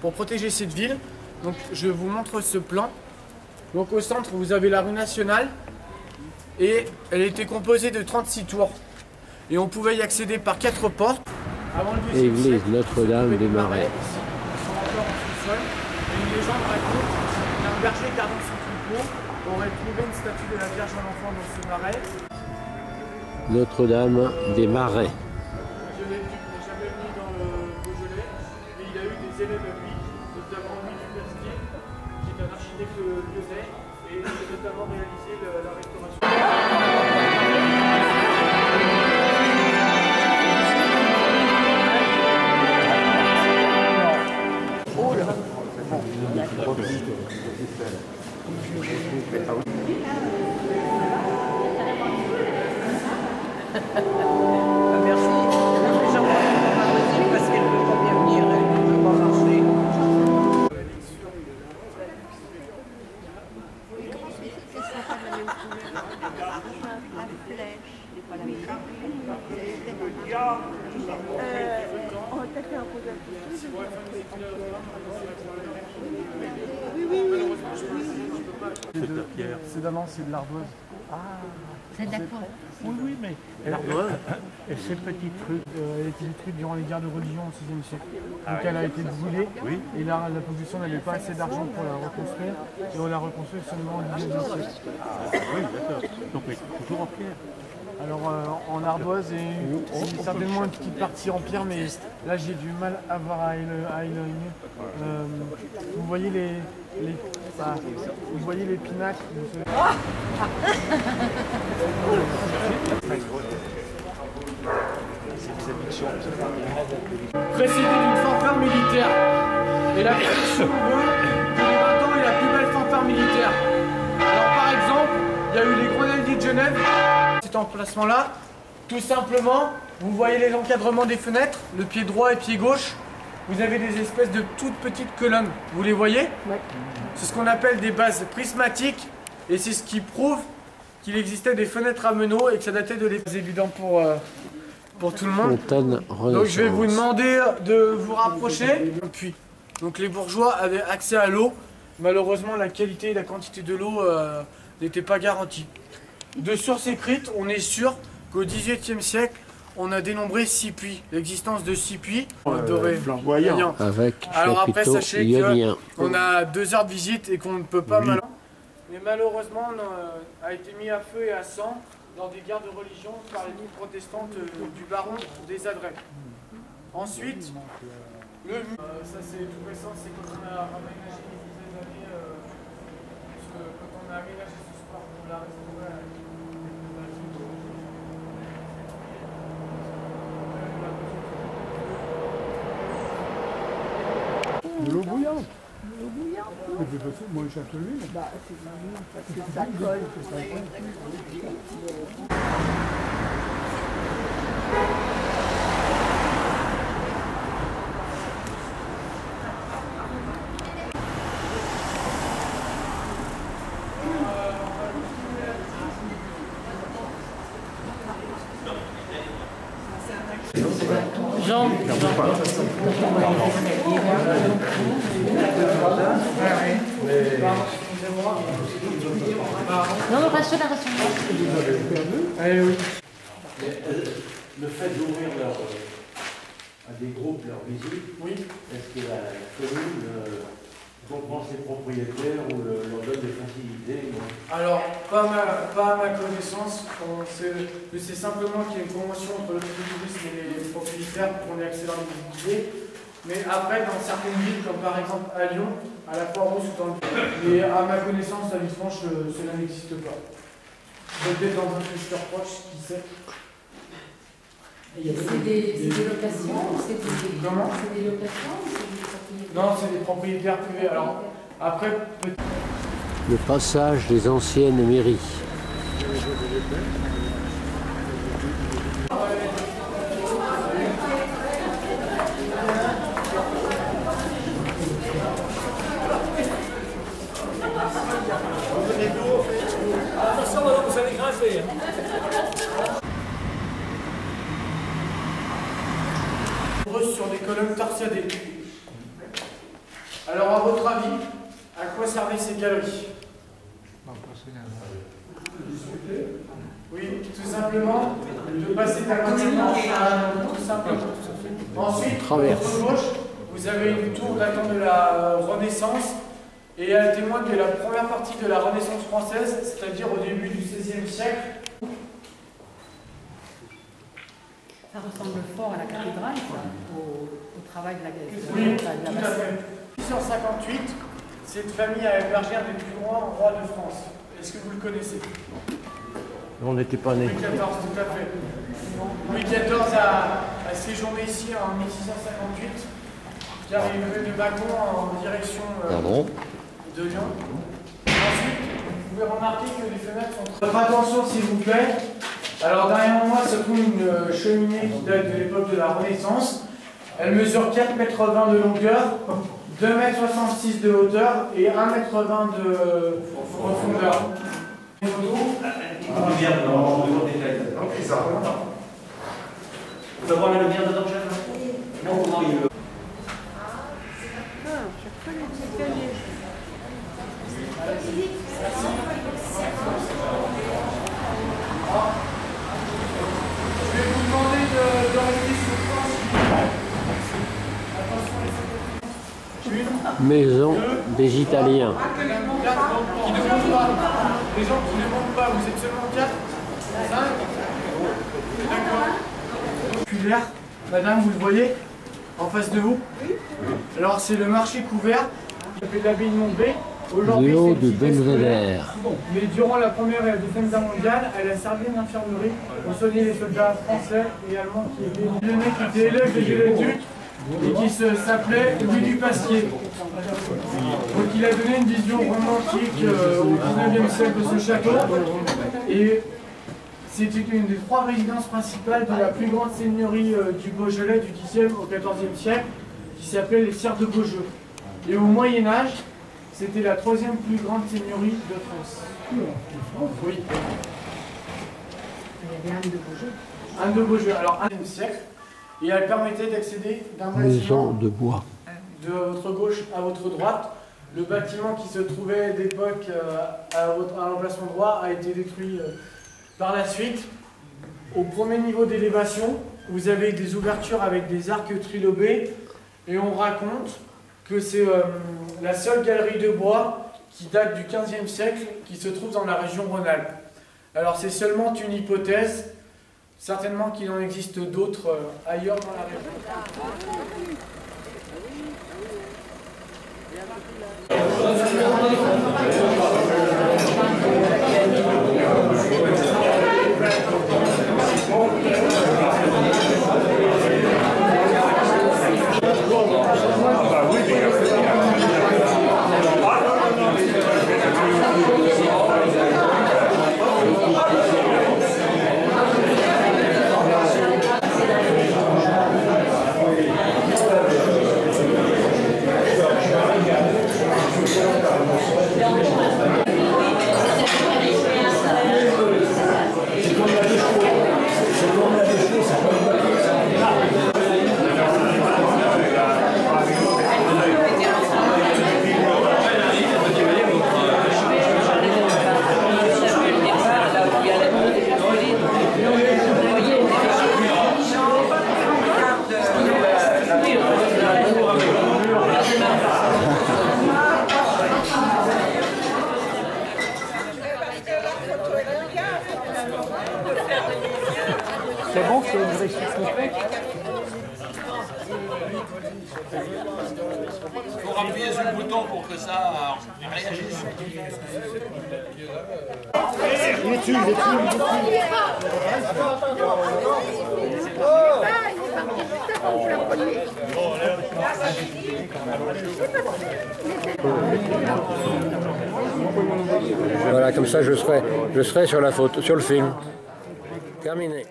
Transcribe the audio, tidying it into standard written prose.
pour protéger cette ville. Donc je vous montre ce plan. Donc au centre vous avez la rue nationale et elle était composée de 36 tours. Et on pouvait y accéder par 4 portes. Avant le deuxième Église siècle, Notre-Dame des Marais. Ici, sont encore en sous-sol. Et une légende raconte qu'un berger gardant son troupeau aurait trouvé une statue de la Vierge à l'enfant dans ce marais. Notre-Dame des Marais. Je l'ai jamais mis dans le Beaujolais, mais il a eu des élèves à lui, notamment Louis Duperstier, qui est un architecte lyonnais, et il a notamment réalisé la restauration. Merci. J'en parle pas possible parce qu'elle ne peut pas bien venir, elle ne peut pas marcher. C'est d'avant, c'est de l'ardoise. C'est d'accord. Oui, mais et ces petites trucs, elle a été détruite durant les guerres de religion au VIe siècle. Donc elle a été brûlée et la population n'avait pas assez d'argent pour la reconstruire et on l'a reconstruite seulement au XIXe siècle. Oui, d'accord. Donc mais toujours en pierre. Alors en ardoise et certainement une petite partie en pierre, mais là j'ai du mal à voir à éloigner. Vous voyez vous voyez les pinacles. Précédé d'une fanfare militaire. Et la tradition veut que les 20 ans est la plus belle fanfare militaire. Alors par exemple, il y a eu les grenadiers de Genève. Cet emplacement-là, tout simplement, vous voyez les encadrements des fenêtres, le pied droit et pied gauche. Vous avez des espèces de toutes petites colonnes. Vous les voyez? Ouais. C'est ce qu'on appelle des bases prismatiques. Et c'est ce qui prouve qu'il existait des fenêtres à meneaux et que ça datait de l'époque. C'est évident pour tout le monde. Donc je vais vous demander de vous rapprocher. Puis, donc les bourgeois avaient accès à l'eau. Malheureusement, la qualité et la quantité de l'eau n'étaient pas garanties. De sources écrites, on est sûr qu'au XVIIIe siècle, on a dénombré 6 puits. L'existence de 6 puits dorés, flamboyants. Avec alors après, chapiteau sachez ionien. qu'on a 2 heures de visite et qu'on ne peut pas mal. Mais malheureusement, on a été mis à feu et à sang dans des guerres de religion par les lignes protestantes du baron des Adrets. Ensuite, ça c'est tout récent, c'est quand on a aménagé les dizaines d'années, parce que quand on a aménagé ce sport, on l'a restauré. De l'eau bouillante. De l'eau bouillante. Mais de toute façon, moi je cherche l'huile. Bah, c'est pas mieux parce que ça colle. Jean. Non, reste là, reste là. Allez, oui. Le fait d'ouvrir à des groupes leur visite, est-ce que la commune comprend ses propriétaires ou leur donne des facilités? Alors, pas à ma connaissance. Je sais simplement qu'il y a une convention entre le tourisme et les propriétaires pour qu'on ait accès dans les visites. Mais après, dans certaines villes, comme par exemple à Lyon, à la Croix-Rousse ou dans le... Mais à ma connaissance, à Villefranche, cela n'existe pas. Peut-être dans un futur proche, qui sait. C'est des locations ou c'est des... Comment? C'est des locations ou c'est des propriétaires? Non, c'est des propriétaires privés. Alors, après, peut-être... Le passage des anciennes mairies. Sur des colonnes torsadées. à votre avis, à quoi servaient ces galeries? Oui, tout simplement, de passer d'un bâtiment à un autre, tout simplement. Ensuite, à votre gauche, vous avez une tour datant de la Renaissance, et elle témoigne de la première partie de la Renaissance française, c'est-à-dire au début du XVIe siècle. Ça ressemble fort à la cathédrale, ça, au travail de la cathédrale. Oui, tout à fait. En 1858, cette famille a hébergé un des plus grands rois de France. Est-ce que vous le connaissez? On n'était pas nés. Louis XIV, tout à fait. Louis XIV a séjourné ici en 1658, car il venait de Mâcon en direction de Lyon. Ensuite, vous pouvez remarquer que les fenêtres sont... Votre attention, s'il vous plaît. Alors, derrière moi se trouve une cheminée qui date de l'époque de la Renaissance. Elle mesure 4,20 m de longueur, 2,66 m de hauteur et 1,20 m de profondeur. Lumière dans le détail. On peut voir la lumière dedans, chef? Non, comment il veut. Je vais vous demander de rester sur le plan. Maison des Italiens. 4 qui ne montent pas. Les gens qui ne montent pas, vous êtes seulement 4? 5? D'accord. Oculaire, madame, vous le voyez en face de vous? Oui. Alors c'est le marché couvert, il fait de l'habillement B. Aujourd'hui, Léo c'est de une petite Belvédère. mais durant la Première et la Deuxième Guerre mondiale, elle a servi d'infirmerie pour soigner les soldats français et allemands qui étaient le mec qui était élève de l'éduc et qui s'appelait Louis du Pasquier. Donc il a donné une vision romantique au 19e siècle de ce château. Et c'était une des 3 résidences principales de la plus grande seigneurie du Beaujolais du 10e au 14e siècle, qui s'appelait les Sires de Beaujeu. Et au Moyen-Âge, c'était la 3e plus grande seigneurie de France. Oui. Il y avait Anne de Beaujeu. Anne de Beaujeu, alors 1e siècle. Et elle permettait d'accéder d'un bâtiment Maison de bois. de votre gauche à votre droite. Le bâtiment qui se trouvait d'époque à l'emplacement droit a été détruit par la suite. Au premier niveau d'élévation, vous avez des ouvertures avec des arcs trilobés et on raconte que c'est la seule galerie de bois qui date du XVe siècle qui se trouve dans la région Rhône-Alpes. Alors c'est seulement une hypothèse, certainement qu'il en existe d'autres ailleurs dans la région. C'est bon, c'est une réussite complète. Il faut appuyer sur le bouton pour que ça réagisse. Il est dessus, il est dessus. Voilà, comme ça je serai sur la photo, sur le film. Terminé.